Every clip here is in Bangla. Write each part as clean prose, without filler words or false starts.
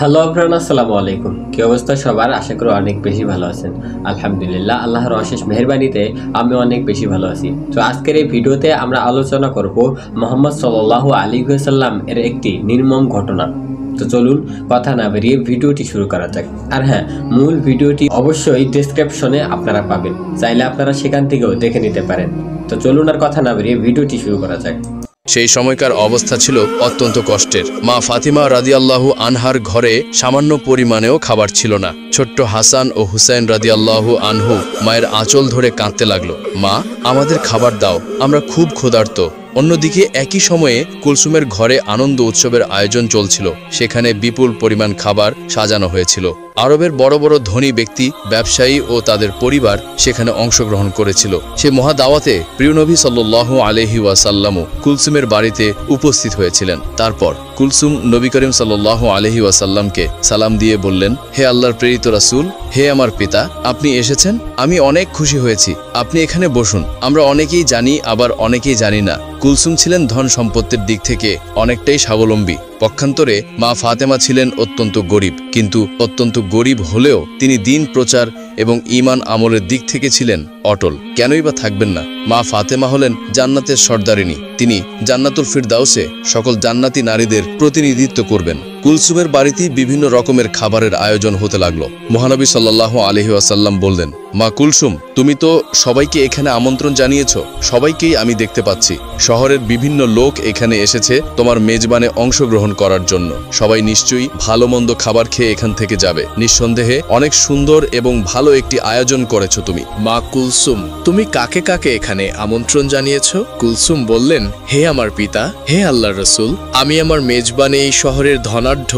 হ্যালো এভরিওয়ান, আসসালামু আলাইকুম। কি অবস্থা সবার? আশা করি অনেক বেশি ভালো আছেন। আলহামদুলিল্লাহ, আল্লাহর অশেষ মেহেরবানিতে আমি অনেক বেশি ভালো আছি। তো আজকের এই ভিডিওতে আমরা আলোচনা করব মুহাম্মদ সাল্লাল্লাহু আলাইহি ওয়াসাল্লাম এর একটি নির্মম ঘটনা। তো চলুন কথা না বেরিয়ে ভিডিওটি শুরু করা যাক। আর হ্যাঁ, মূল ভিডিওটি অবশ্যই ডেসক্রিপশনে আপনারা পাবেন, চাইলে আপনারা সেখান থেকেও দেখে নিতে পারেন। তো চলুন আর কথা না বেরিয়ে ভিডিওটি শুরু করা যাক। সেই সময়কার অবস্থা ছিল অত্যন্ত কষ্টের। মা ফাতিমা রাদিয়াল্লাহু আনহার ঘরে সামান্য পরিমাণেও খাবার ছিল না। ছোট্ট হাসান ও হুসাইন রাদিয়াল্লাহু আনহু মায়ের আঁচল ধরে কাঁদতে লাগলো, মা আমাদের খাবার দাও, আমরা খুব ক্ষুধার্ত। অন্যদিকে একই সময়ে কুলসুমের ঘরে আনন্দ উৎসবের আয়োজন চলছিল। সেখানে বিপুল পরিমাণ খাবার সাজানো হয়েছিল। আরবের বড় বড় ধনী ব্যক্তি, ব্যবসায়ী ও তাদের পরিবার সেখানে অংশগ্রহণ করেছিল। সে মহা দাওয়াতে প্রিয় নবী সাল্লাল্লাহু আলাইহি ওয়াসাল্লামও কুলসুমের বাড়িতে উপস্থিত হয়েছিলেন। তারপর কুলসুম নবী করিম সাল্লাল্লাহু আলাইহি ওয়াসাল্লামকে সালাম দিয়ে বললেন, হে আল্লাহর প্রেরিত রাসূল, হে আমার পিতা, আপনি এসেছেন, আমি অনেক খুশি হয়েছি। আপনি এখানে বসুন। আমরা অনেকেই জানি, আবার অনেকেই জানি না, কুলসুম ছিলেন ধন সম্পত্তির দিক থেকে অনেকটাই স্বাবলম্বী। পক্ষান্তরে মা ফাতেমা ছিলেন অত্যন্ত গরিব, কিন্তু অত্যন্ত গরিব হলেও তিনি দিন প্রচার এবং ঈমান আমলের দিক থেকে ছিলেন অটল। কেনই বা থাকবেন না? মা ফাতেমা হলেন জান্নাতের সর্দারিনী। তিনি জান্নাতুল ফিরদাউসে সকল জান্নাতি নারীদের প্রতিনিধিত্ব করবেন। কুলসুমের বাড়িতে বিভিন্ন রকমের খাবারের আয়োজন হতে লাগলো। মহানবী সাল্লাল্লাহু আলাইহি ওয়াসাল্লাম বললেন, মা কুলসুম, তুমি তো সবাইকে এখানে আমন্ত্রণ জানিয়েছ, সবাইকেই আমি দেখতে পাচ্ছি। শহরের বিভিন্ন লোক এখানে এসেছে তোমার মেজবানে অংশগ্রহণ করার জন্য। সবাই নিশ্চয়ই ভালো মন্দ খাবার খেয়ে এখান থেকে যাবে। নিঃসন্দেহে অনেক সুন্দর এবং ভালো একটি আয়োজন করেছো তুমি। মা কুলসুম, তুমি কাকে কাকে এখানে আমন্ত্রণ জানিয়েছ? কুলসুম বললেন, হে আমার পিতা, হে আল্লাহর রাসূল, আমি আমার মেজবানে এই শহরের ধনাঢ্য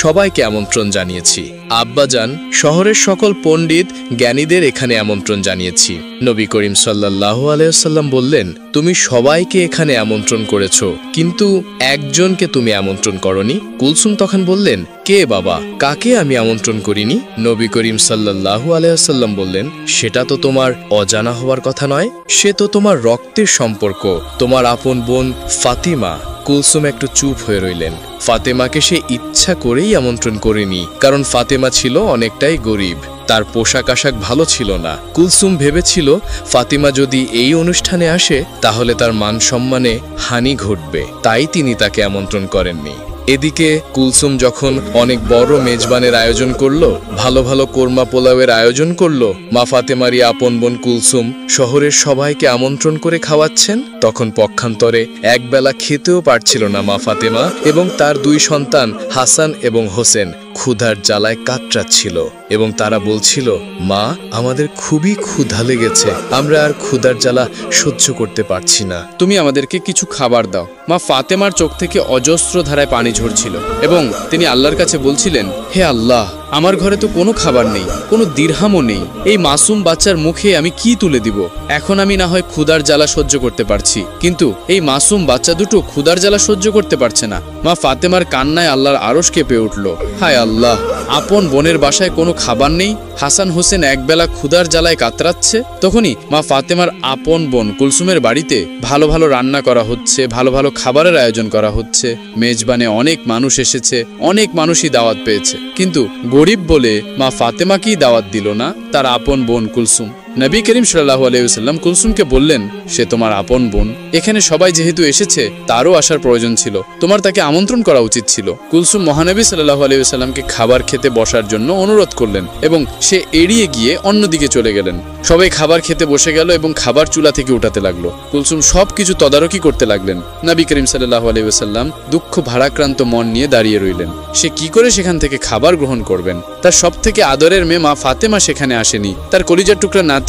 সবাইকে আমন্ত্রণ জানিয়েছি। আব্বাজান, শহরের সকল পণ্ডিত জ্ঞানীদের এখানে আমন্ত্রণ জানিয়েছি। নবী করিম সাল্লাল্লাহু আলাইহি ওয়াসাল্লাম বললেন, তুমি সবাইকে এখানে আমন্ত্রণ করেছো, কিন্তু একজনকে তুমি আমন্ত্রণ করনি। কুলসুম তখন বললেন, কে বাবা, কাকে আমি আমন্ত্রণ করিনি? নবী করিম সাল্লাল্লাহু আলাইহি ওয়াসাল্লাম বললেন, সেটা তো তোমার অজানা হওয়ার কথা নয়, সে তো তোমার রক্তের সম্পর্ক, তোমার আপন বোন ফাতিমা। কুলসুম একটু চুপ হয়ে রইলেন। ফাতেমাকে সে ইচ্ছা করেই আমন্ত্রণ করেনি, কারণ ফাতেমা ছিল অনেকটাই গরিব, তার পোশাক আশাক ভালো ছিল না। কুলসুম ভেবেছিল ফাতিমা যদি এই অনুষ্ঠানে আসে তাহলে তার মান সম্মানে হানি ঘটবে, তাই তিনি তাকে আমন্ত্রণ করেননি। এদিকে কুলসুম যখন অনেক বড় মেজবানের আয়োজন করলো, ভালো ভালো কোরমা পোলাওয়ের আয়োজন করলো, মা ফাতেমারই আপন বোন কুলসুম শহরের সবাইকে আমন্ত্রণ করে খাওয়াচ্ছেন, তখন পক্ষান্তরে একবেলা খেতেও পারছিল না মা ফাতেমা এবং তার দুই সন্তান হাসান এবং হোসেন ক্ষুধার জ্বালায় কাতরাচ্ছিল এবং তারা বলছিল, মা, আমাদের খুবই ক্ষুধা লেগেছে, আমরা আর ক্ষুধার জ্বালা সহ্য করতে পারছি না, তুমি আমাদেরকে কিছু খাবার দাও। মা ফাতেমার চোখ থেকে অজস্র ধারায় পানি ঝরছিল এবং তিনি আল্লাহর কাছে বলছিলেন, হে আল্লাহ, আমার ঘরে তো কোনো খাবার নেই, কোনো দিরহামও নেই, এই মাসুম বাচ্চার মুখে আমি কি তুলে দিব? এখন আমি না হয় ক্ষুধার জ্বালা সহ্য করতে পারছি, কিন্তু এই মাসুম বাচ্চা দুটো ক্ষুধার জ্বালা সহ্য করতে পারছে না। মা ফাতেমার কান্নায় আল্লাহর আরশ কেঁপে উঠল। হায় আল্লাহ, আপন বোনের বাসায় কোনো খাবার নেই, হাসান হোসেন একবেলা ক্ষুধার জ্বালায় কাতরাচ্ছে। তখনই মা ফাতেমার আপন বোন কুলসুমের বাড়িতে ভালো ভালো রান্না করা হচ্ছে, ভালো ভালো খাবারের আয়োজন করা হচ্ছে। মেজবানে অনেক মানুষ এসেছে, অনেক মানুষই দাওয়াত পেয়েছে, কিন্তু গরিব বলে মা ফাতেমাকেই দাওয়াত দিল না তার আপন বোন কুলসুম। নবী করিম সাল্লাল্লাহু আলাইহি ওয়াসাল্লাম কুলসুমকে বললেন, সে তোমার আপন বোন, এখানে সবাই যেহেতু এসেছে তারও আসার প্রয়োজন ছিল, তোমার তাকে আমন্ত্রণ করা উচিত ছিল। কুলসুম মহানবী সাল্লাল্লাহু আলাইহি ওয়াসাল্লামকে খাবার খেতে বসার জন্য অনুরোধ করলেন এবং সে এড়িয়ে গিয়ে অন্যদিকে চলে গেলেন। সবাই খাবার খেতে বসে গেল এবং খাবার চুলা থেকে উঠাতে লাগলো। কুলসুম সবকিছু তদারকি করতে লাগলেন। নবী করিম সাল্লাল্লাহু আলাইহি ওয়াসাল্লাম দুঃখ ভারাক্রান্ত মন নিয়ে দাঁড়িয়ে রইলেন। সে কি করে সেখান থেকে খাবার গ্রহণ করবেন? তার সব থেকে আদরের মেয়ে মা ফাতেমা সেখানে আসেনি, তার কলিজার টুকরা নাতি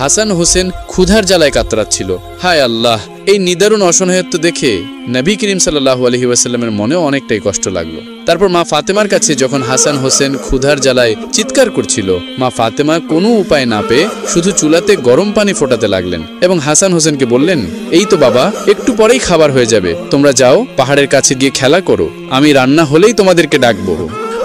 হাসান হোসেন ক্ষুধার জ্বালায় কাতরাচ্ছিল। হায় আল্লাহ, এই নিদারুণ অসহায়ত্ব দেখে নবী করিম সাল্লাল্লাহু আলাইহি ওয়াসাল্লামের মনেও অনেকটাই কষ্ট লাগলো। তারপর মা ফাতেমার কাছে যখন হাসান হোসেন ক্ষুধার জ্বালায় চিৎকার করছিল, মা ফাতেমা কোনো উপায় না পেয়ে শুধু চুলাতে গরম পানি ফোটাতে লাগলেন এবং হাসান হোসেনকে বললেন, এই তো বাবা, একটু পরেই খাবার হয়ে যাবে, তোমরা যাও, পাহাড়ের কাছে গিয়ে খেলা করো, আমি রান্না হলেই তোমাদেরকে ডাকবো।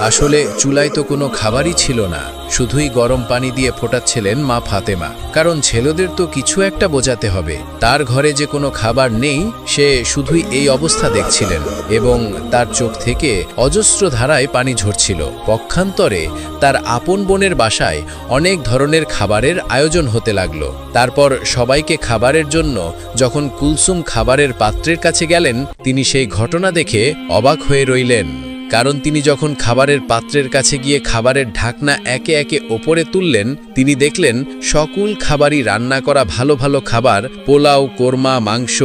আসলে চুলায় তো কোনো খাবারই ছিল না, শুধুই গরম পানি দিয়ে ফোটাচ্ছিলেন মা ফাতেমা। কারণ ছেলেদের তো কিছু একটা বোঝাতে হবে, তার ঘরে যে কোনো খাবার নেই, সে শুধুই এই অবস্থা দেখছিলেন এবং তার চোখ থেকে অজস্র ধারায় পানি ঝরছিল। পক্ষান্তরে তার আপন বোনের বাসায় অনেক ধরনের খাবারের আয়োজন হতে লাগলো। তারপর সবাইকে খাবারের জন্য যখন কুলসুম খাবারের পাত্রের কাছে গেলেন, তিনি সেই ঘটনা দেখে অবাক হয়ে রইলেন। কারণ তিনি যখন খাবারের পাত্রের কাছে গিয়ে খাবারের ঢাকনা একে একে ওপরে তুললেন, তিনি দেখলেন সকল খাবারই রান্না করা ভালো ভালো খাবার, পোলাও, কোরমা, মাংস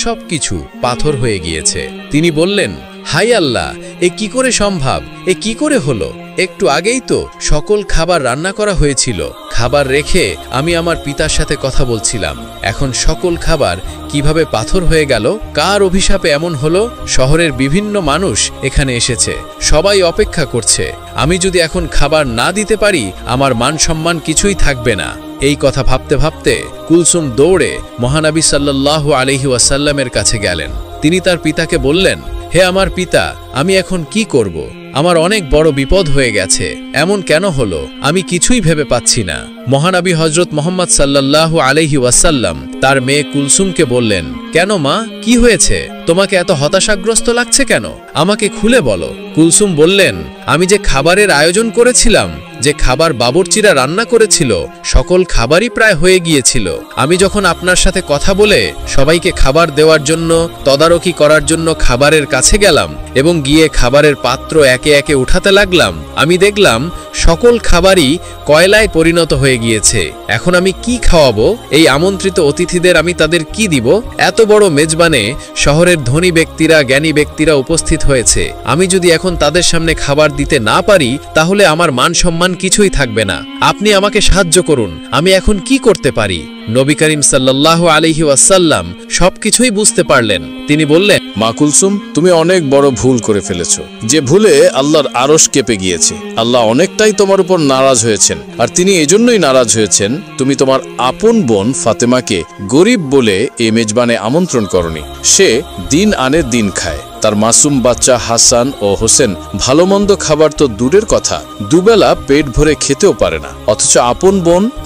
সবকিছু পাথর হয়ে গিয়েছে। তিনি বললেন, হাই আল্লাহ, এ কি করে সম্ভব? এ কি করে হলো? একটু আগেই তো সকল খাবার রান্না করা হয়েছিল। খাবার রেখে আমি আমার পিতার সাথে কথা বলছিলাম, এখন সকল খাবার কিভাবে পাথর হয়ে গেল? কার অভিশাপে এমন হলো? শহরের বিভিন্ন মানুষ এখানে এসেছে, সবাই অপেক্ষা করছে। আমি যদি এখন খাবার না দিতে পারি, আমার মান সম্মান কিছুই থাকবে না। এই কথা ভাবতে ভাবতে কুলসুম দৌড়ে মহানবী সাল্লাল্লাহু আলাইহি ওয়াসাল্লামের কাছে গেলেন। তিনি তার পিতাকে বললেন, হে আমার পিতা, আমি এখন কি করব? আমার অনেক বড় বিপদ হয়ে গেছে। এমন কেন হলো? আমি কিছুই ভেবে পাচ্ছি না। মহানবী হযরত মুহাম্মদ সাল্লাল্লাহু আলাইহি ওয়াসাল্লাম তার মেয়ে কুলসুমকে বললেন, কেন মা, কি হয়েছে? তোমাকে এত হতাশাগ্রস্ত লাগছে কেন? আমাকে খুলে বলো। কুলসুম বললেন, আমি যে খাবারের আয়োজন করেছিলাম, যে খাবার বাবুর্চিরা রান্না করেছিল, সকল খাবারই প্রায় হয়ে গিয়েছিল। আমি যখন আপনার সাথে কথা বলে সবাইকে খাবার দেওয়ার জন্য, তদারকি করার জন্য খাবারের কাছে গেলাম এবং গিয়ে খাবারের পাত্র একে একে উঠাতে লাগলাম, আমি দেখলাম সকল খাবারই কয়লায় পরিণত হয়ে গিয়েছে। এখন আমি কি খাওয়াবো? এই আমন্ত্রিত অতিথিদের আমি তাদের কি দিব? এত বড় মেজবানে শহরের ধনী ব্যক্তিরা, জ্ঞানী ব্যক্তিরা উপস্থিত হয়েছে। আমি যদি এখন তাদের সামনে খাবার দিতে না পারি, তাহলে আমার মান সম্মান কিছুই থাকবে না। আপনি আমাকে সাহায্য করুন, আমি এখন কি করতে পারি? নবী করিম সাল্লাল্লাহু আলাইহি ওয়াসাল্লাম সবকিছুই বুঝতে পারলেন। তিনি বললেন, মা কুলসুম, তুমি অনেক বড় ভুল করে ফেলেছো, যে ভুলে আল্লাহর আরশ কেঁপে গিয়েছে। আল্লাহ অনেকটাই তোমার উপর নারাজ হয়েছেন, আর তিনি এজন্যই নারাজ হয়েছেন তুমি তোমার আপন বোন ফাতেমাকে গরিব বলে এই মেজবানে আমন্ত্রণ করনি। সে দিন আনে দিন খায়, তার মাসুম বাচ্চা হাসান ও হোসেন ভালো মন্দ খাবার তো দূরের কথা, দুবেলা পেট ভরে খেতেও পারে না। অথচ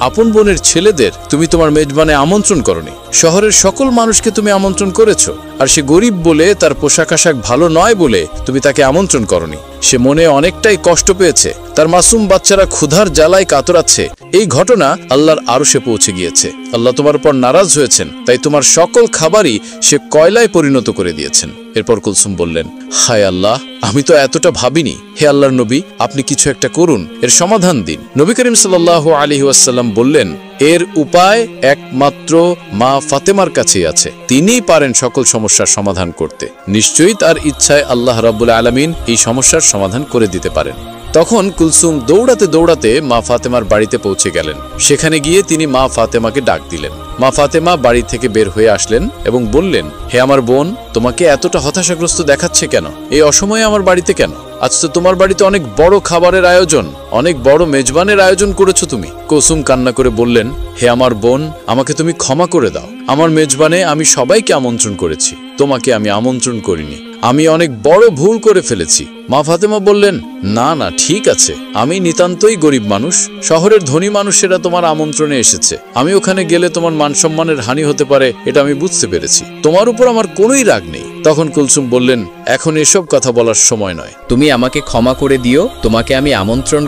আপন বোনের ছেলেদের তুমি তোমার মেজবানে আমন্ত্রণ করনি। শহরের সকল মানুষকে তুমি আমন্ত্রণ করেছো, আর সে গরিব বলে, তার পোশাক আশাক ভালো নয় বলে তুমি তাকে আমন্ত্রণ করনি। সে মনে অনেকটাই কষ্ট পেয়েছে, তার মাসুম বাচ্চারা ক্ষুধার জ্বালায় কাতরাচ্ছে। এই ঘটনা আল্লাহর আরশে পৌঁছে গিয়েছে। আল্লাহ তোমার উপর নারাজ হয়েছেন, তাই তোমার সকল খাবারই সে কয়লায় পরিণত করে দিয়েছেন। এরপর কুলসুম বললেন, হায় আল্লাহ, আমি তো এতটা ভাবিনি। হে আল্লাহর নবী, আপনি কিছু একটা করুন, এর সমাধান দিন। নবী করিম সাল্লাল্লাহু আলাইহি ওয়াসাল্লাম বললেন, এর উপায় একমাত্র মা ফাতেমার কাছেই আছে। তিনিই পারেন সকল সমস্যার সমাধান করতে। নিশ্চয়ই তার ইচ্ছায় আল্লাহ রাব্বুল আলামিন এই সমস্যার সমাধান করে দিতে পারেন। তখন কুলসুম দৌড়াতে দৌড়াতে মা ফাতেমার বাড়িতে পৌঁছে গেলেন। সেখানে গিয়ে তিনি মা ফাতেমাকে ডাক দিলেন। মা ফাতেমা বাড়ি থেকে বের হয়ে আসলেন এবং বললেন, হে আমার বোন, তোমাকে এতটা হতাশাগ্রস্ত দেখাচ্ছে কেন? এই অসময়ে আমার বাড়িতে কেন? আজ তো তোমার বাড়িতে অনেক বড় খাবারের আয়োজন, অনেক বড় মেজবানের আয়োজন করেছো তুমি। কুলসুম কান্না করে বললেন, হে আমার বোন, আমাকে তুমি ক্ষমা করে দাও। আমার মেজবানে আমি সবাইকে আমন্ত্রণ করেছি, তোমাকে আমি আমন্ত্রণ করিনি। আমি অনেক বড় ভুল করে ফেলেছি। মা ফাতেমা বললেন, না না, ঠিক আছে, আমি নিতান্তই গরিব মানুষ। শহরের ধনী মানুষেরা তোমার আমন্ত্রণে এসেছে, আমি ওখানে গেলে তোমার মান সম্মানের হানি হতে পারে, এটা আমি বুঝতে পেরেছি। তোমার উপর আমার কোনোই রাগ নেই। তখন কুলসুম বললেন, এখন এসব কথা বলার সময় নয়। তুমি আমাকে ক্ষমা করে দিও, তোমাকে আমি আমন্ত্রণ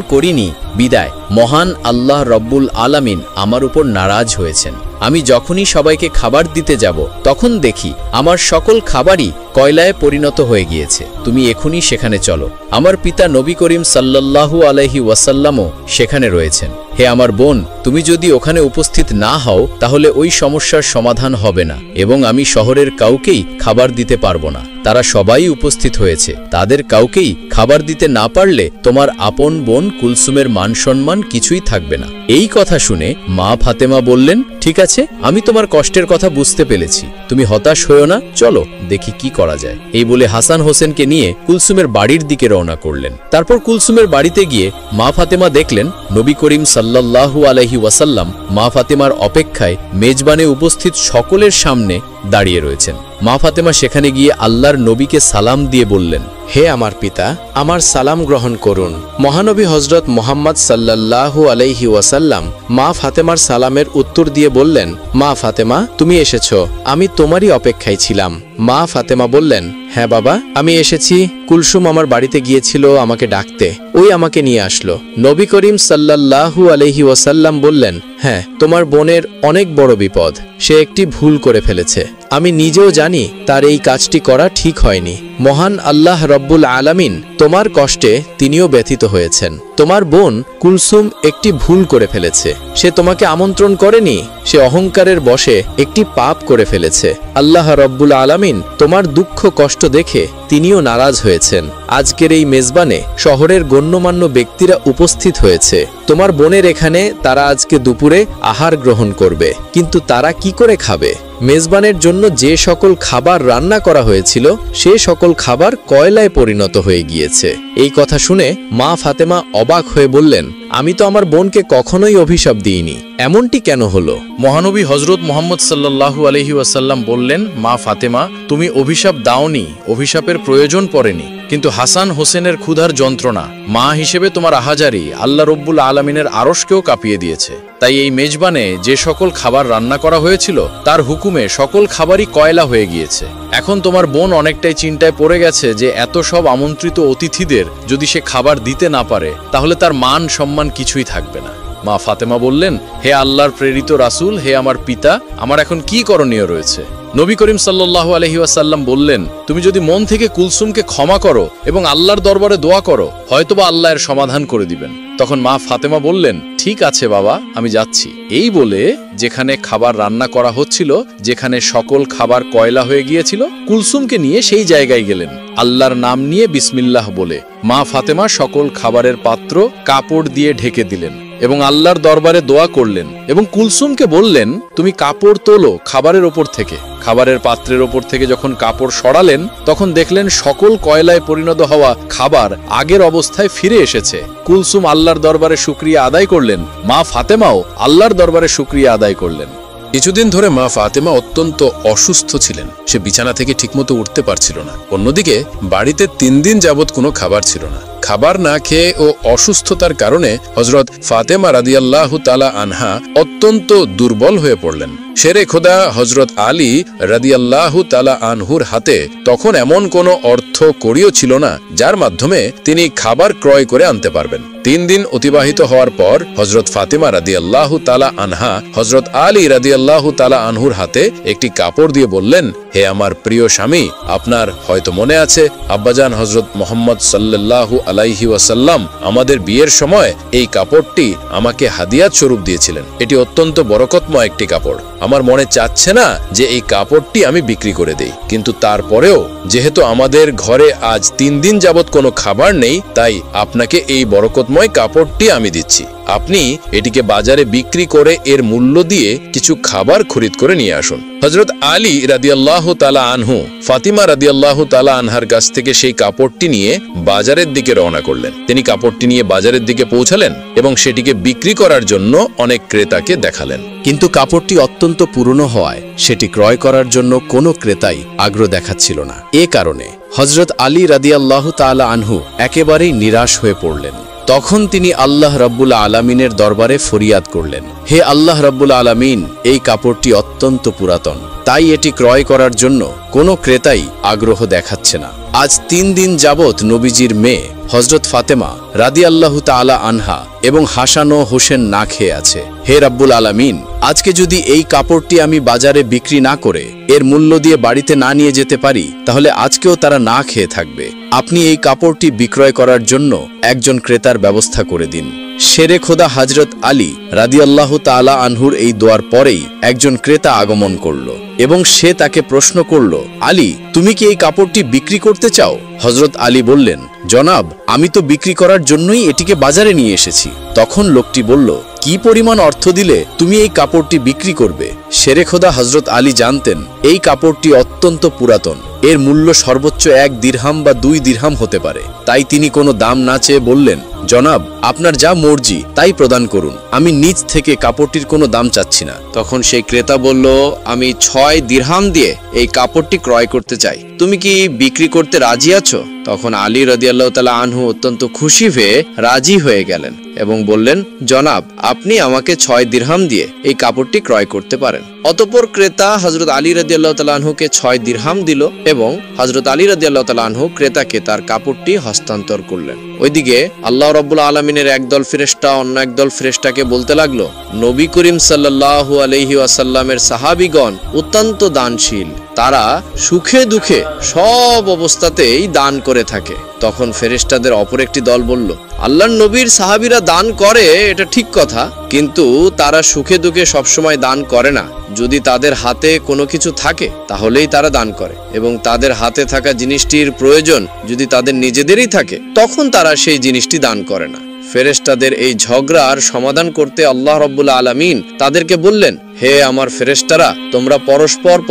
করিনি। বিদায়। মহান আল্লাহ রব্বুল আলামিন আমার উপর নারাজ হয়েছেন। আমি যখনই সবাইকে খাবার দিতে যাব, তখন দেখি আমার সকল খাবারই কয়লায় পরিণত হয়ে গিয়েছে। তুমি এখনই সেখানে চলো। আমার পিতা নবী করিম সাল্লাল্লাহু আলাইহি ওয়াসাল্লামও সেখানে রয়েছেন। হে আমার বোন, তুমি যদি ওখানে উপস্থিত না হও, তাহলে ওই সমস্যার সমাধান হবে না এবং আমি শহরের কাউকেই খাবার দিতে পারবো না। তারা সবাই উপস্থিত হয়েছে, তাদের কাউকেই খাবার দিতে না পারলে তোমার আপন বোন কুলসুমের মান সম্মান কিছুই থাকবে না। এই কথা শুনে মা ফাতেমা বললেন, ঠিক আছে, আমি তোমার কষ্টের কথা বুঝতে পেরেছি, তুমি হতাশ হয়েও না, চলো দেখি কি করা যায়। এই বলে হাসান হোসেনকে নিয়ে কুলসুমের বাড়ির দিকে রওনা করলেন। তারপর কুলসুমের বাড়িতে গিয়ে মা ফাতেমা দেখলেন নবী করিম সাল্লাল্লাহু আলাইহি ওয়াসাল্লাম মা ফাতেমার অপেক্ষায় মেজবানে উপস্থিত সকলের সামনে দাঁড়িয়ে রয়েছেন। মা ফাতেমা সেখানে গিয়ে আল্লাহর নবীকে সালাম দিয়ে বললেন, হে আমার পিতা, আমার সালাম গ্রহণ করুন। মহানবী হজরত মুহাম্মদ সাল্লাল্লাহু আলাইহি ওয়াসাল্লাম মা ফাতেমার সালামের উত্তর দিয়ে বললেন, মা ফাতেমা, তুমি এসেছো, আমি তোমারই অপেক্ষায় ছিলাম। মা ফাতেমা বললেন, হ্যাঁ বাবা, আমি এসেছি। কুলসুম আমার বাড়িতে গিয়েছিল আমাকে ডাকতে, ওই আমাকে নিয়ে আসলো। নবী করিম সাল্লাল্লাহু আলাইহি ওয়াসাল্লাম বললেন, হ্যাঁ, তোমার বোনের অনেক বড় বিপদ, সে একটি ভুল করে ফেলেছে। আমি নিজেও জানি তার এই কাজটি করা ঠিক হয়নি। মহান আল্লাহ রব্বুল আলামিন তোমার কষ্টে তিনিও ব্যথিত হয়েছেন। তোমার বোন কুলসুম একটি ভুল করে ফেলেছে, সে তোমাকে আমন্ত্রণ করেনি, সে অহংকারের বশে একটি পাপ করে ফেলেছে। আল্লাহ রব্বুল আলামিন তোমার দুঃখ কষ্ট দেখে তিনিও নারাজ হয়েছেন। আজকের এই মেজবানে শহরের গণ্যমান্য ব্যক্তিরা উপস্থিত হয়েছে। তোমার বোনের এখানে তারা আজকে দুপুরে আহার গ্রহণ করবে, কিন্তু তারা কি করে খাবে? মেজবানের জন্য যে সকল খাবার রান্না করা হয়েছিল সে সকল খাবার কয়লায় পরিণত হয়ে গিয়েছে। এই কথা শুনে মা ফাতেমা অবাক হয়ে বললেন, আমি তো আমার বোনকে কখনোই অভিশাপ দিইনি, এমনটি কেন হলো? মহানবী হজরত মুহাম্মদ সাল্লাল্লাহু আলাইহি ওয়াসাল্লাম বললেন, মা ফাতেমা, তুমি অভিশাপ দাওনি, অভিশাপের প্রয়োজন পড়েনি, কিন্তু হাসান হোসেনের ক্ষুধার যন্ত্রণা মা হিসেবে তোমার আহাজারি আল্লাহ রব্বুল আলামিনের আরশকেও কাঁপিয়ে দিয়েছে। তাই এই মেজবানে যে সকল খাবার রান্না করা হয়েছিল তার হুকুমে সকল খাবারই কয়লা হয়ে গিয়েছে। এখন তোমার বোন অনেকটাই চিন্তায় পড়ে গেছে যে এত সব আমন্ত্রিত অতিথিদের যদি সে খাবার দিতে না পারে তাহলে তার মান সম্মান কিছুই থাকবে না। মা ফাতেমা বললেন, হে আল্লাহর প্রেরিত রাসূল, হে আমার পিতা, আমার এখন কি করণীয় রয়েছে? নবী করিম সাল্লাল্লাহু আলাইহি ওয়াসাল্লাম বললেন, তুমি যদি মন থেকে কুলসুমকে ক্ষমা করো এবং আল্লাহর দরবারে দোয়া করো, হয়তোবা আল্লাহ এর সমাধান করে দিবেন। তখন মা ফাতেমা বললেন, ঠিক আছে বাবা, আমি যাচ্ছি। এই বলে যেখানে খাবার রান্না করা হচ্ছিল, যেখানে সকল খাবার কয়লা হয়ে গিয়েছিল, কুলসুমকে নিয়ে সেই জায়গায় গেলেন। আল্লাহর নাম নিয়ে বিসমিল্লাহ বলে মা ফাতেমা সকল খাবারের পাত্র কাপড় দিয়ে ঢেকে দিলেন এবং আল্লাহর দরবারে দোয়া করলেন এবং কুলসুমকে বললেন, তুমি কাপড় তোলো খাবারের ওপর থেকে। খাবারের পাত্রের ওপর থেকে যখন কাপড় সরালেন তখন দেখলেন সকল কয়লায় পরিণত হওয়া খাবার আগের অবস্থায় ফিরে এসেছে। কুলসুম আল্লাহর দরবারে শুকরিয়া আদায় করলেন, মা ফাতেমাও আল্লাহর দরবারে শুকরিয়া আদায় করলেন। কিছুদিন ধরে মা ফাতেমা অত্যন্ত অসুস্থ ছিলেন, সে বিছানা থেকে ঠিকমতো উঠতে পারছিল না। অন্যদিকে বাড়িতে 3 দিন যাবৎ কোনো খাবার ছিল না। খাবার না খেয়ে ও অসুস্থতার কারণে হযরত ফাতেমা রাদিয়াল্লাহু তাআলা আনহা অত্যন্ত দুর্বল হয়ে পড়লেন। শেরে খোদা হযরত আলী রাদিয়াল্লাহু তাআলা আনহুর হাতে তখন এমন কোনো অর্থ কড়িও ছিল না যার মাধ্যমে তিনি খাবার ক্রয় করে আনতে পারবেন। 3 দিন অতিবাহিত হওয়ার পর হযরত ফাতেমা রাদিয়াল্লাহু তাআলা আনহা হযরত আলী রাদিয়াল্লাহু তাআলা আনহুর হাতে একটি কাপড় দিয়ে বললেন, হে আমার প্রিয় স্বামী, আপনার হয়তো মনে আছে আব্বাজান হযরত মুহাম্মদ সাল্লাল্লাহু আলাইহি ওয়াসাল্লাম আমাদের বিয়ের সময় এই কাপড়টি আমাকে হাদিয়াত স্বরূপ দিয়েছিলেন। এটি অত্যন্ত বরকতময় একটি কাপড়। আমার মনে চাচ্ছে না যে এই কাপড়টি আমি বিক্রি করে দেই, কিন্তু তারপরেও যেহেতু আমাদের ঘরে আজ 3 দিন যাবৎ কোনো খাবার নেই, তাই আপনাকে এই বরকতময় কাপড়টি আমি দিচ্ছি। আপনি এটিকে বাজারে বিক্রি করে এর মূল্য দিয়ে কিছু খাবার খরিদ করে নিয়ে আসুন। হযরত আলী রাদিয়াল্লাহু তাআলা আনহু ফাতিমা রাদিয়াল্লাহু তাআলা আনহার কাছ থেকে সেই কাপড়টি নিয়ে বাজারের দিকে রওনা করলেন। তিনি কাপড়টি নিয়ে বাজারের দিকে পৌঁছালেন এবং সেটিকে বিক্রি করার জন্য অনেক ক্রেতাকে দেখালেন। কিন্তু কাপড়টি অত্যন্ত পুরনো হওয়ায় সেটি ক্রয় করার জন্য কোনো ক্রেতাই আগ্রহ দেখাচ্ছিল না। এ কারণে হযরত আলী রাদিয়াল্লাহু তাআলা আনহু একেবারেই নিরাশ হয়ে পড়লেন। তখন তিনি আল্লাহ রাব্বুল আলামিনের দরবারে ফরিয়াদ করলেন, হে আল্লাহ রাব্বুল আলামিন, এই কাপড়টি অত্যন্ত পুরাতন, তাই এটি ক্রয় করার জন্য কোনো ক্রেতাই আগ্রহ দেখাচ্ছে না। আজ 3 দিন যাবৎ নবীজির মেয়ে হযরত ফাতেমা রাদিয়াল্লাহু তাআলা আনহা এবং হাসান ও হোসেন না খেয়ে আছে। হে রাব্বুল আলামিন, আজকে যদি এই কাপড়টি আমি বাজারে বিক্রি না করে এর মূল্য দিয়ে বাড়িতে না নিয়ে যেতে পারি, তাহলে আজকেও তারা না খেয়ে থাকবে। আপনি এই কাপড়টি বিক্রয় করার জন্য একজন ক্রেতার ব্যবস্থা করে দিন। শেরে খোদা হযরত আলী রাদিয়াল্লাহু তাআলা আনহুর এই দোয়ার পরেই একজন ক্রেতা আগমন করল এবং সে তাকে প্রশ্ন করল, আলী, তুমি কি এই কাপড়টি বিক্রি করতে চাও? হযরত আলী বললেন, জনাব, আমি তো বিক্রি করার জন্যই এটিকে বাজারে নিয়ে এসেছি। তখন লোকটি বলল, কি পরিমাণ অর্থ দিলে তুমি এই কাপড়টি বিক্রি করবে? শেরে খোদা হযরত আলী জানতেন এই কাপড়টি অত্যন্ত পুরাতন, এর মূল্য সর্বোচ্চ 1 দিরহাম বা 2 দিরহাম হতে পারে। তাই তিনি কোনো দাম না চেয়ে বললেন, জনাব, আপনার যা মর্জি তাই প্রদান করুন, আমি নিজ থেকে কাপড়টির কোনো দাম চাচ্ছি না। তখন সেই ক্রেতা বলল, আমি 6 দিরহাম দিয়ে এই কাপড়টি ক্রয় করতে চাই, তুমি কি বিক্রি করতে রাজি আছো? তখন আলী রাদিয়াল্লাহু তাআলা আনহু অত্যন্ত খুশি হয়ে রাজি হয়ে গেলেন এবং বললেন, জনাব, আপনি আমাকে 6 দিরহাম দিয়ে এই কাপড়টি ক্রয় করতে পারেন। অতঃপর ক্রেতা হযরত আলী রাদিয়াল্লাহু তাআলা আনহুকে 6 দিরহাম দিল এবং হযরত আলী রাদিয়াল্লাহু তাআলা আনহু ক্রেতাকে তার কাপড়টি হস্তান্তর করলেন। ওইদিকে আল্লাহ রাব্বুল আলামিনের একদল ফেরেশতা অন্য একদল ফেরেশতাকে বলতে লাগলো, নবী করিম সাল্লাল্লাহু আলাইহি ওয়াসাল্লামের সাহাবীগণ অত্যন্ত দানশীল, তারা সুখে দুঃখে সব অবস্থাতেই দান করে থাকে। তখন ফেরেশতাদের অপর একটি দল বলল, আল্লাহর নবীর সাহাবীরা দান করে এটা ঠিক কথা, কিন্তু তারা সুখে দুঃখে সবসময় দান করে না। যদি তাদের হাতে কোনো কিছু থাকে তাহলেই তারা দান করে, এবং তাদের হাতে থাকা জিনিসটির প্রয়োজন যদি তাদের নিজেদেরই থাকে তখন তারা সেই জিনিসটি দান করে না। ফেরেশতাদের এই ঝগড়ার সমাধান করতে আল্লাহ রাব্বুল আলামিন তাদেরকে বললেন, হে আমার ফেরেশতারা, তোমরা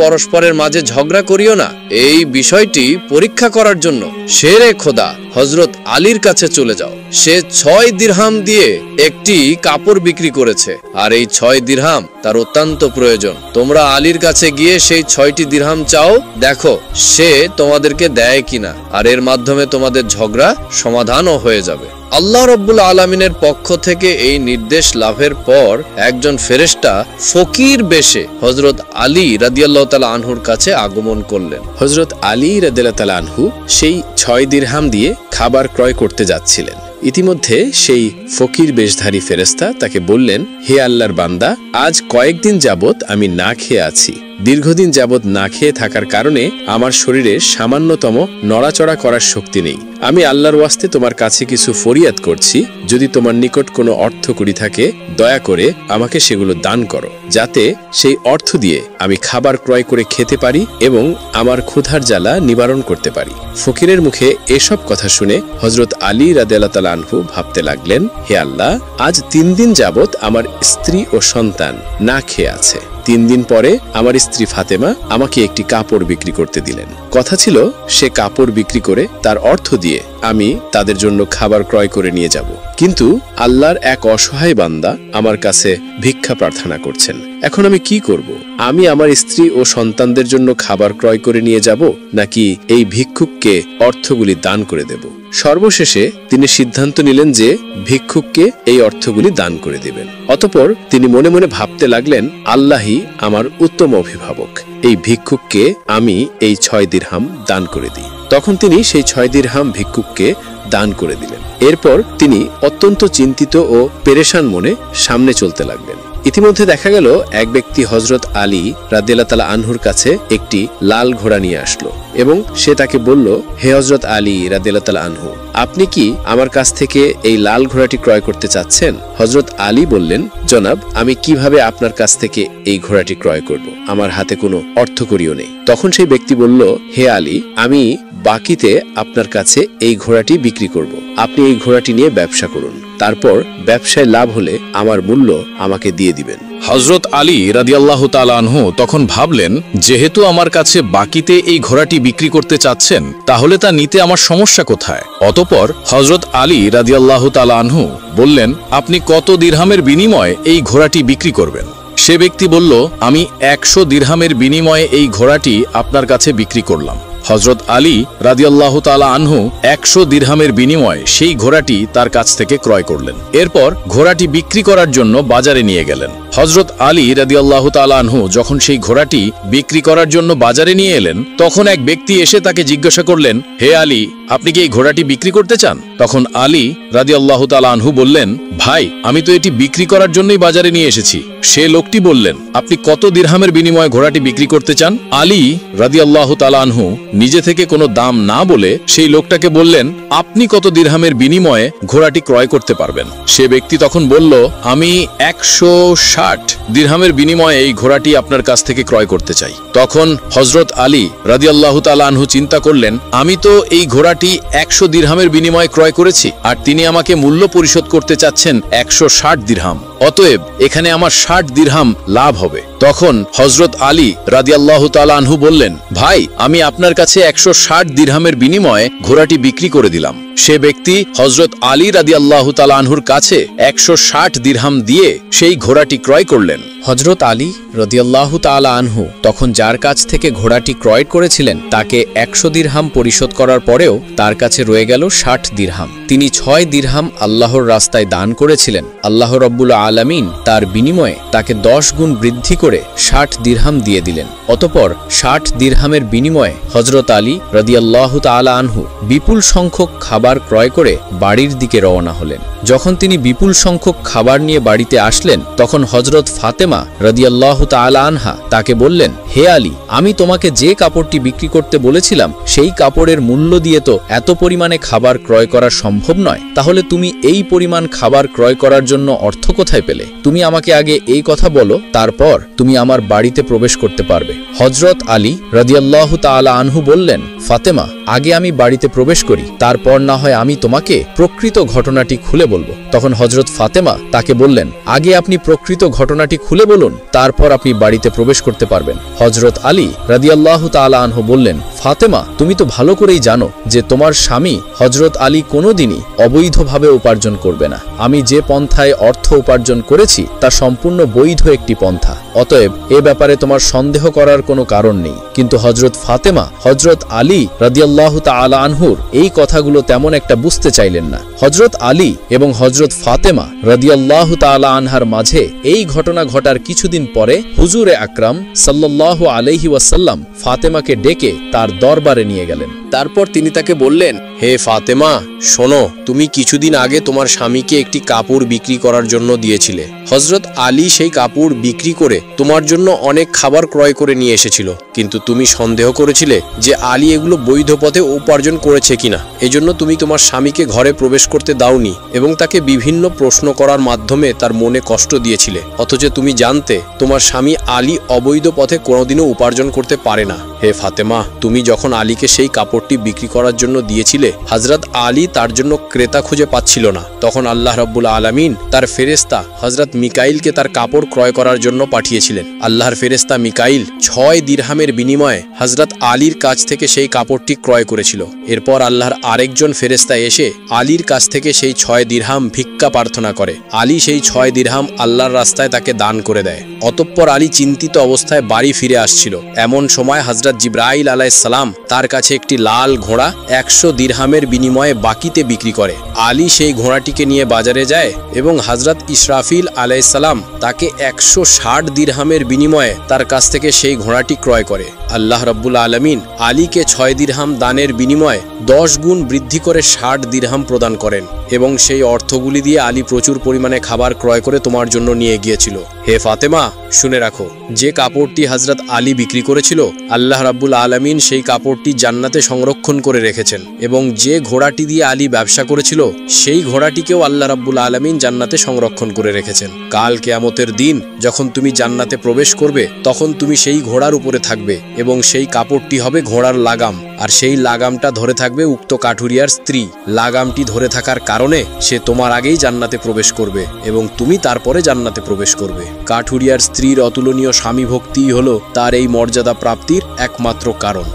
পরস্পরের মাঝে ঝগড়া করিও না। এই বিষয়টি পরীক্ষা করার জন্য শেরে খোদা হযরত আলীর কাছে চলে যাও। সে 6 দিরহাম দিয়ে একটি কাপড় বিক্রি করেছে, আর এই 6 দিরহাম তার অত্যন্ত প্রয়োজন। তোমরা আলীর কাছে গিয়ে সেই 6টি দিরহাম চাও, দেখো সে তোমাদেরকে দেয় কিনা, আর এর মাধ্যমে তোমাদের ঝগড়া সমাধানও হয়ে যাবে। আল্লাহ রাব্বুল আলামিনের পক্ষ থেকে এই নির্দেশ লাভের পর একজন ফেরেশতা ফকির বেশে হযরত আলী রাদিয়াল্লাহু তাআলা আনহুর কাছে আগমন করলেন। হযরত আলী রাদিয়াল্লাহু তাআলা আনহু সেই 6 দিরহাম দিয়ে খাবার ক্রয় করতে যাচ্ছিলেন। ইতিমধ্যে সেই ফকির বেশধারী ফেরেশতা তাকে বললেন, হে আল্লাহর বান্দা, আজ কয়েকদিন যাবত আমি না খেয়ে আছি। দীর্ঘদিন যাবত না খেয়ে থাকার কারণে আমার শরীরে সামান্যতম নড়াচড়া করার শক্তি নেই। আমি আল্লাহর ওয়াস্তে তোমার কাছে কিছু ফরিয়াদ করছি, যদি তোমার নিকট কোনো অর্থ কড়ি থাকে দয়া করে আমাকে সেগুলো দান করো, যাতে সেই অর্থ দিয়ে আমি খাবার ক্রয় করে খেতে পারি এবং আমার ক্ষুধার জ্বালা নিবারণ করতে পারি। ফকিরের মুখে এসব কথা শুনে হযরত আলী রাদিয়াল্লাহু তাআলা আনহু ভাবতে লাগলেন, হে আল্লাহ, আজ 3 দিন যাবত আমার স্ত্রী ও সন্তান না খেয়ে আছে। 3 দিন পরে আমার স্ত্রী ফাতেমা আমাকে একটি কাপড় বিক্রি করতে দিলেন। কথা ছিল সে কাপড় বিক্রি করে তার অর্থ দিয়ে আমি তাদের জন্য খাবার ক্রয় করে নিয়ে যাব, কিন্তু আল্লাহর এক অসহায় বান্দা আমার কাছে ভিক্ষা প্রার্থনা করছেন। এখন আমি কি করব? আমি আমার স্ত্রী ও সন্তানদের জন্য খাবার ক্রয় করে নিয়ে যাব, নাকি এই ভিক্ষুককে অর্থগুলি দান করে দেব? সর্বশেষে তিনি সিদ্ধান্ত নিলেন যে ভিক্ষুককে এই অর্থগুলি দান করে দিবেন। অতঃপর তিনি মনে মনে ভাবতে লাগলেন, আল্লাহই আমার উত্তম অভিভাবক, এই ভিক্ষুককে আমি এই 6 দিরহাম দান করে দিই। তখন তিনি সেই 6 দিরহাম ভিক্ষুককে দান করে দিলেন। এরপর তিনি অত্যন্ত চিন্তিত ও পেরেশান মনে সামনে চলতে লাগলেন। ইতিমধ্যে দেখা গেল এক ব্যক্তি হযরত আলী রাদিয়াল্লাহু তাআলা আনহুর কাছে একটি লাল ঘোড়া নিয়ে আসলো এবং সে তাকে বলল, হে হযরত আলী রাদিয়াল্লাহু তাআলা আনহু, আপনি কি আমার কাছ থেকে এই লাল ঘোড়াটি ক্রয় করতে চাচ্ছেন? হযরত আলী বললেন, জনাব, আমি কিভাবে আপনার কাছ থেকে এই ঘোড়াটি ক্রয় করব? আমার হাতে কোনো অর্থকড়িও নেই। তখন সেই ব্যক্তি বলল, হে আলী, আমি বাকিতে আপনার কাছে এই ঘোড়াটি বিক্রি করব। আপনি এই ঘোড়াটি নিয়ে ব্যবসা করুন, তারপর ব্যবসায় লাভ হলে আমার মূল্য আমাকে দিয়ে দিবেন। হযরত আলী রাদিয়াল্লাহু তাআলা আনহু তখন ভাবলেন, যেহেতু আমার কাছে বাকিতে এই ঘোড়াটি বিক্রি করতে চাচ্ছেন, তাহলে তা নিতে আমার সমস্যা কোথায়? অতঃপর হযরত আলী রাদিয়াল্লাহু তাআলা আনহু বললেন, আপনি কত দিরহামের বিনিময়ে এই ঘোড়াটি বিক্রি করবেন? সে ব্যক্তি বলল, আমি 100 দিরহামের বিনিময়ে এই ঘোড়াটি আপনার কাছে বিক্রি করলাম। হযরত আলী রাদিয়াল্লাহু তাআলা আনহু 100 দিরহামের বিনিময়ে সেই ঘোড়াটি তার কাছ থেকে ক্রয় করলেন। এরপর ঘোড়াটি বিক্রি করার জন্য বাজারে নিয়ে গেলেন। হযরত আলী রাদিয়াল্লাহু তাআলা আনহু যখন সেই ঘোড়াটি বিক্রি করার জন্য বাজারে নিয়ে এলেন, তখন এক ব্যক্তি এসে তাকে জিজ্ঞাসা করলেন, হে আলী, আপনি কি এই ঘোড়াটি বিক্রি করতে চান? তখন আলী রাদিয়াল্লাহু তাআলা আনহু বললেন, ভাই, আমি তো এটি বিক্রি করার জন্যই বাজারে নিয়ে এসেছি। সে লোকটি বললেন, আপনি কত দিরহামের বিনিময়ে ঘোড়াটি বিক্রি করতে চান? আলী রাদিয়াল্লাহু তাআলা আনহু নিজে থেকে কোনো দাম না বলে সেই লোকটাকে বললেন, আপনি কত দিরহামের বিনিময়ে ঘোড়াটি ক্রয় করতে পারবেন? সে ব্যক্তি তখন বলল, আমি 160 দিরহামের বিনিময়ে এই ঘোড়াটি আপনার কাছ থেকে ক্রয় করতে চাই। তখন হযরত আলী রাদিয়াল্লাহু তাআলা আনহু চিন্তা করলেন, আমি তো এই ঘোড়াটি 100 দিরহামের বিনিময়ে ক্রয় করেছি, আর তিনি আমাকে মূল্য পরিশোধ করতে চাচ্ছেন 160 দিরহাম। অতএব এখানে আমার 60 দিরহাম লাভ হবে। তখন হযরত আলী রাদিয়াল্লাহু তাআলা আনহু বললেন, ভাই আমি আপনার কাছে 160 দিরহামের বিনিময়ে ঘোড়াটি বিক্রি করে দিলাম। সে ব্যক্তি হযরত আলী রাদিয়াল্লাহু তাআলা আনহুর কাছে 160 দিরহাম দিয়ে সেই ঘোড়াটি ক্রয় করলেন। হযরত আলী রাদিয়াল্লাহু তাআলা আনহু তখন যার কাছ থেকে ঘোড়াটি ক্রয় করেছিলেন তাকে 100 দিরহাম পরিশোধ করার পরেও তার কাছে রয়ে গেল 60 দিরহাম। তিনি 6 দিরহাম আল্লাহর রাস্তায় দান করেছিলেন। আল্লাহ রাব্বুল আলামিন তার বিনিময়ে তাকে 10 গুণ বৃদ্ধি করে 60 দিরহাম দিয়ে দিলেন। অতঃপর 60 দিরহামের বিনিময়ে হযরত আলী রাদিয়াল্লাহু তাআলা আনহু বিপুল সংখ্যক খাবার ক্রয় করে বাড়ির দিকে রওনা হলেন। যখন তিনি বিপুল সংখ্যক খাবার নিয়ে বাড়িতে আসলেন তখন হযরত ফাতেমা রাদিয়াল্লাহু তাআলা আনহা তাকে বললেন, হে আলী, আমি তোমাকে যে কাপড়টি বিক্রি করতে বলেছিলাম সেই কাপড়ের মূল্য দিয়ে তো এত পরিমাণে খাবার ক্রয় করা সম্ভব নয়, তাহলে তুমি এই পরিমাণ খাবার ক্রয় করার জন্য অর্থ কোথায় পেলে? তুমি আমাকে আগে এই কথা বলো, তারপর তুমি আমার বাড়িতে প্রবেশ করতে পারবে। হযরত আলী রাদিয়াল্লাহু তাআলা আনহু বললেন, ফাতেমা, আগে আমি বাড়িতে প্রবেশ করি, তারপর না হয় আমি তোমাকে প্রকৃত ঘটনাটি খুলে বলবো। তখন হযরত ফাতেমা তাকে বললেন, আগে আপনি প্রকৃত ঘটনাটি খুলে বলুন, তারপর আপনি বাড়িতে প্রবেশ করতে পারবেন। হযরত আলী রাদিয়াল্লাহু তাআলা আনহু বললেন, ফাতেমা, তুমি তো ভালো করেই জানো যে তোমার স্বামী হযরত আলী কোনোদিনই অবৈধভাবে উপার্জন করবে না। আমি যে পন্থায় অর্থ উপার্জন করেছি তা সম্পূর্ণ বৈধ একটি পন্থা, অতএব এ ব্যাপারে তোমার সন্দেহ করার কোনো কারণ নেই। কিন্তু হযরত ফাতেমা হযরত আলী রাদিয়াল্লাহু তাআলা আনহুর এই কথাগুলো তেমন একটা বুঝতে চাইলেন না। হযরত আলী এবং হযরত ফাতেমা রাদিয়াল্লাহু তাআলা আনহার মাঝে এই ঘটনা ঘটার কিছুদিন পরে হুজুরে আকরাম সাল্লাল্লাহু আলাইহি ওয়াসাল্লাম ফাতেমাকে ডেকে তার দরবারে নিয়ে গেলেন। তারপর তিনি তাকে বললেন, হে ফাতেমা, শোনো, তুমি কিছুদিন আগে তোমার স্বামীকে একটি কাপড় বিক্রি করার জন্য দিয়েছিলে। হযরত আলী সেই কাপড় বিক্রি করে তোমার জন্য অনেক খাবার ক্রয় করে নিয়ে এসেছিল, কিন্তু তুমি সন্দেহ করেছিলে যে আলী এগুলো বৈধ পথে উপার্জন করেছে কিনা। এজন্য তুমি তোমার স্বামীকে ঘরে প্রবেশ করতে দাওনি এবং তাকে বিভিন্ন প্রশ্ন করার মাধ্যমে তার মনে কষ্ট দিয়েছিলে, অথচ তুমি জানতে তোমার স্বামী আলী অবৈধ পথে কোনোদিনও উপার্জন করতে পারে না। হে ফাতেমা, তুমি যখন আলীকে সেই কাপড়টি বিক্রি করার জন্য দিয়েছিলে, হযরত আলী তার জন্য ক্রেতা খুঁজে পাচ্ছিল না। তখন আল্লাহ রাব্বুল আলামিন তার ফেরেশতা হযরত মিকাইলকে তার কাপড় ক্রয় করার জন্য পাঠিয়েছিলেন। আল্লাহর ফেরেশতা মিকাইল 6 দিরহামের বিনিময়ে হযরত আলীর কাছ থেকে সেই কাপড়টি ক্রয় করেছিল। এরপর আল্লাহর আরেকজন ফেরেশতা এসে আলীর কাছ থেকে সেই 6 দিরহাম ভিক্ষা প্রার্থনা করে। আলী সেই 6 দিরহাম আল্লাহর রাস্তায় তাকে দান করে দেয়। অতঃপর আলী চিন্তিত অবস্থায় বাড়ি ফিরে আসছিল। এমন সময় হযরত জিবরাইল আলাইহিস সালাম তার কাছে একটি লাল ঘোড়া 100 দিরহামের বিনিময়ে বাকিতে বিক্রি করে। আলী সেই ঘোড়াটিকে নিয়ে বাজারে যায় এবং হযরত ইসরাফিল আলাইহিস সালাম তাকে 160 দিরহামের বিনিময়ে তার কাছ থেকে সেই ঘোড়াটি ক্রয় করে। আল্লাহ রাব্বুল আলামিন আলীকে 6 দিরহাম দানের বিনিময়ে 10 গুণ বৃদ্ধি করে 60 দিরহাম প্রদান করেন এবং সেই অর্থগুলি দিয়ে আলী প্রচুর পরিমাণে খাবার ক্রয় করে তোমার জন্য নিয়ে গিয়েছিল। হে ফাতেমা, শুনে রাখো, যে কাপড়টি হযরত আলী বিক্রি করেছিল, আল্লাহ রাব্বুল আলামিন সেই কাপড়টি জান্নাতে সংরক্ষণ করে রেখেছেন এবং যে ঘোড়াটি দিয়ে আলী ব্যবসা করেছিল সেই ঘোড়াটিকেও আল্লাহ রাব্বুল আলামিন জান্নাতে সংরক্ষণ করে রেখেছেন। কাল কিয়ামতের দিন যখন তুমি জান্নাতে প্রবেশ করবে তখন তুমি সেই ঘোড়ার উপরে থাকবে এবং সেই কাপড়টি হবে ঘোড়ার লাগাম, আর সেই লাগামটা ধরে থাকবে উক্ত কাঠুরিয়ার স্ত্রী। লাগামটি ধরে থাকার কারণে সে তোমার আগেই জান্নাতে প্রবেশ করবে এবং তুমি তারপরে জান্নাতে প্রবেশ করবে। কাঠুরিয়ার স্ত্রীর অতুলনীয় স্বামী ভক্তিই হলো তার এই মর্যাদা প্রাপ্তির একমাত্র কারণ।